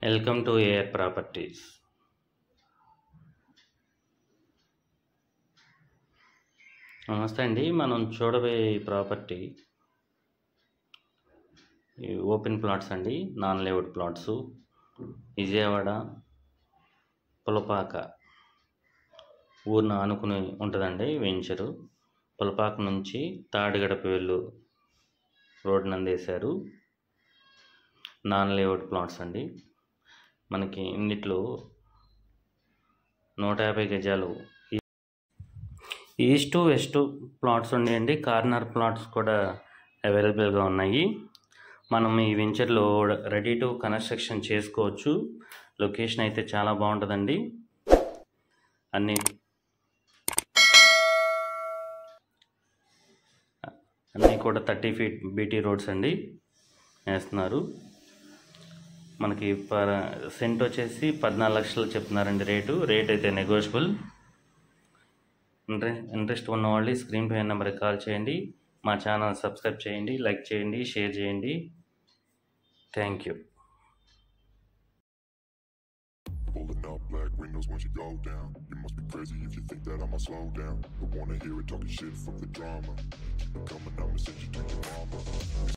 Welcome to AR properties. నమస్తే అండి. మనం చూడబోయే ఈ ప్రాపర్టీ ఓపెన్ ప్లాట్స్ అండి, non layout plots. Vijayawada Pulapaka ఊరిని ఆనుకుని ఉంటుందండి వెంచరు. పులపాక నుంచి తాడిగడప వెళ్ళు రోడ్ నందేశారు. నాన్ లేఅవుట్ ప్లాట్స్ అండి. మనకి ఇందులో 150 గజాలు ఈస్ట్ వెస్ట్ ప్లాట్స్ ఉన్నాయండి. కార్నర్ ప్లాట్స్ కూడా అవైలబుల్గా ఉన్నాయి. మనం ఈ వెంచర్లో రెడీ టు కన్స్ట్రక్షన్ చేసుకోవచ్చు. లొకేషన్ అయితే చాలా బాగుంటుందండి. అన్నీ కూడా 30 ఫీట్ బీటీ రోడ్స్ అండి వేస్తున్నారు. మనకి సెంట్ వచ్చేసి 14 లక్షలు చెప్తున్నారండి రేట్ అయితే నెగోషియబుల్. ఇంట్రెస్ట్ ఉన్న వాళ్ళు స్క్రీన్ పై నెంబర్కి కాల్ చేయండి. మా ఛానల్ సబ్స్క్రైబ్ చేయండి, లైక్ చేయండి, షేర్ చేయండి. Thank you. Pulling up black windows once you go down. You must be crazy if you think that I'ma slow down. Don't wanna hear it talking shit, fuck the drama. Keep it coming, I'ma send you to your mama.